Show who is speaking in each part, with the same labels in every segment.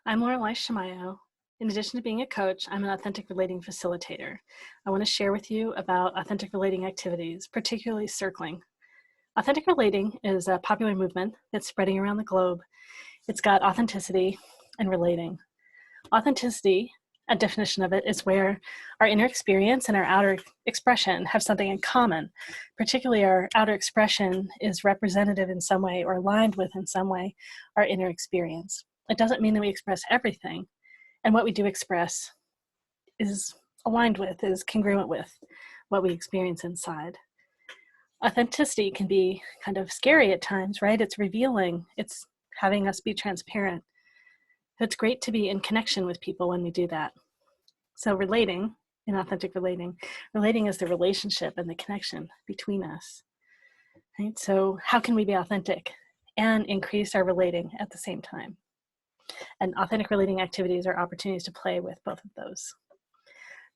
Speaker 1: I'm Lorelei Shamayo. In addition to being a coach, I'm an authentic relating facilitator. I want to share with you about authentic relating activities, particularly circling. Authentic relating is a popular movement that's spreading around the globe. It's got authenticity and relating. Authenticity, a definition of it, is where our inner experience and our outer expression have something in common. Particularly, our outer expression is representative in some way or aligned with in some way our inner experience. It doesn't mean that we express everything, and what we do express is aligned with, is congruent with what we experience inside. Authenticity can be kind of scary at times, right? It's revealing, it's having us be transparent. It's great to be in connection with people when we do that. So relating, in authentic relating is the relationship and the connection between us. Right? So how can we be authentic and increase our relating at the same time? And authentic relating activities are opportunities to play with both of those.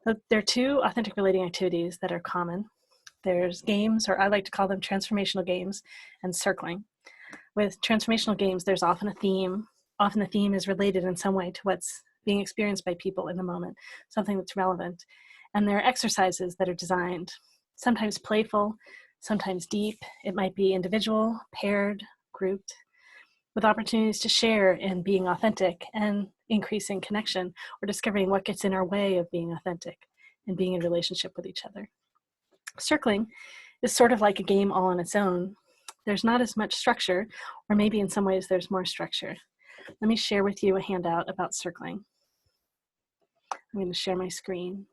Speaker 1: So there are two authentic relating activities that are common. There's games, or I like to call them transformational games, and circling. With transformational games, there's often a theme. Often the theme is related in some way to what's being experienced by people in the moment, something that's relevant. And there are exercises that are designed, sometimes playful, sometimes deep. It might be individual, paired, grouped, with opportunities to share in being authentic and increasing connection or discovering what gets in our way of being authentic and being in relationship with each other. Circling is sort of like a game all on its own. There's not as much structure, or maybe in some ways there's more structure. Let me share with you a handout about circling. I'm going to share my screen.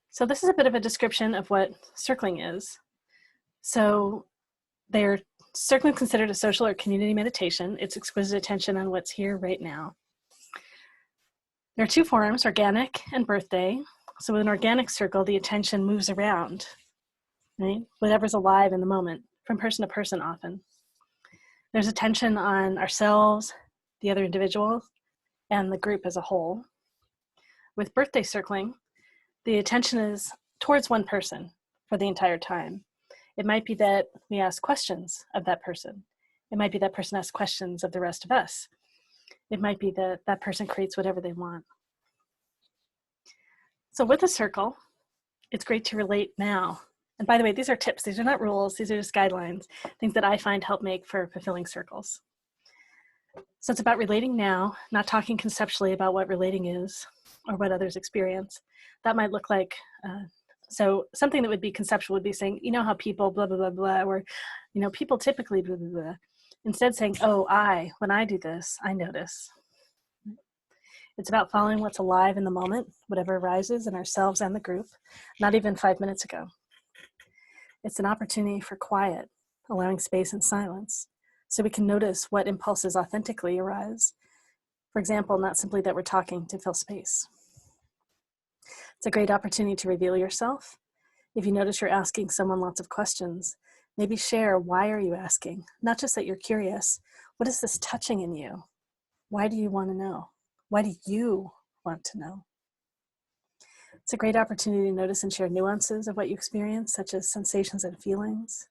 Speaker 1: So this is a bit of a description of what circling is. So circling is considered a social or community meditation. It's exquisite attention on what's here right now. There are two forms, organic and birthday. So with an organic circle, the attention moves around, right? Whatever's alive in the moment, from person to person often. There's attention on ourselves, the other individual, and the group as a whole. With birthday circling, the attention is towards one person for the entire time. It might be that we ask questions of that person. It might be that person asks questions of the rest of us. It might be that that person creates whatever they want. So with a circle, it's great to relate now. And by the way, these are tips. These are not rules. These are just guidelines, things that I find help make for fulfilling circles. So it's about relating now, not talking conceptually about what relating is or what others experience. That might look like, so something that would be conceptual would be saying, you know how people blah, blah, blah, blah, or, you know, people typically blah, blah, blah. Instead saying, oh, when I do this, I notice. It's about following what's alive in the moment, whatever arises in ourselves and the group, not even 5 minutes ago. It's an opportunity for quiet, allowing space and silence, so we can notice what impulses authentically arise. For example, not simply that we're talking to fill space. It's a great opportunity to reveal yourself. If you notice you're asking someone lots of questions, maybe share, why are you asking? Not just that you're curious. What is this touching in you? Why do you want to know? Why do you want to know? It's a great opportunity to notice and share nuances of what you experience, such as sensations and feelings.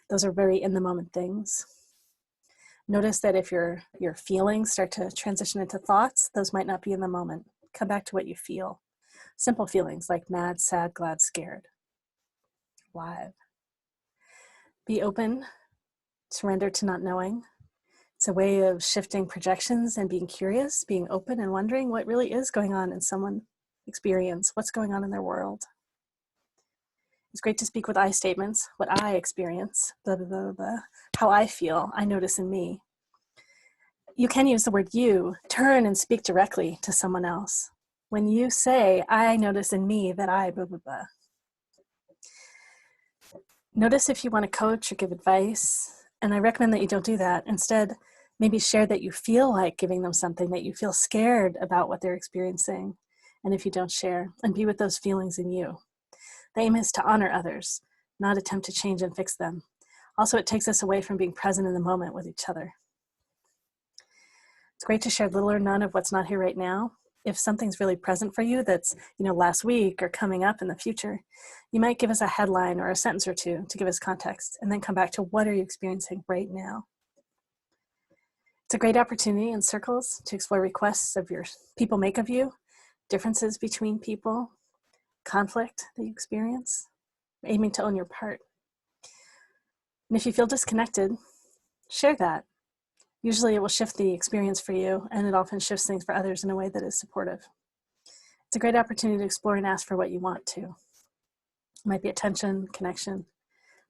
Speaker 1: Those are very in-the-moment things. Notice that if your feelings start to transition into thoughts, those might not be in the moment. Come back to what you feel. Simple feelings like mad, sad, glad, scared. Live. Be open, surrender to not knowing. It's a way of shifting projections and being curious, being open and wondering what really is going on in someone's experience, what's going on in their world. It's great to speak with I statements, what I experience, blah, blah, blah, blah, how I feel, I notice in me. You can use the word you, turn and speak directly to someone else. When you say, I notice in me that I blah, blah, blah. Notice if you want to coach or give advice, and I recommend that you don't do that. Instead, maybe share that you feel like giving them something, that you feel scared about what they're experiencing, and if you don't share, and be with those feelings in you. The aim is to honor others, not attempt to change and fix them. Also, it takes us away from being present in the moment with each other. It's great to share little or none of what's not here right now. if something's really present for you that's, last week or coming up in the future, you might give us a headline or a sentence or two to give us context, and then come back to what are you experiencing right now. It's a great opportunity in circles to explore requests of your people make of you, differences between people, conflict that you experience, aiming to own your part. And if you feel disconnected, share that. Usually it will shift the experience for you, and it often shifts things for others in a way that is supportive. It's a great opportunity to explore and ask for what you want to. It might be attention, connection,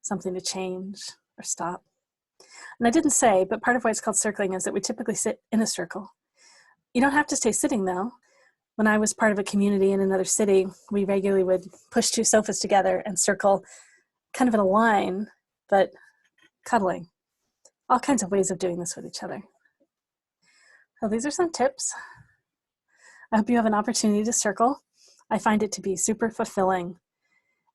Speaker 1: something to change or stop. And I didn't say, but part of why it's called circling is that we typically sit in a circle. You don't have to stay sitting though. When I was part of a community in another city, we regularly would push 2 sofas together and circle kind of in a line, but cuddling. All kinds of ways of doing this with each other. So these are some tips. I hope you have an opportunity to circle. I find it to be super fulfilling.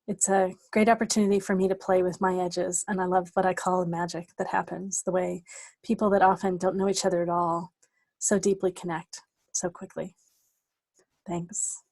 Speaker 1: It's a great opportunity for me to play with my edges, and I love what I call the magic that happens, the way people that often don't know each other at all so deeply connect so quickly. Thanks.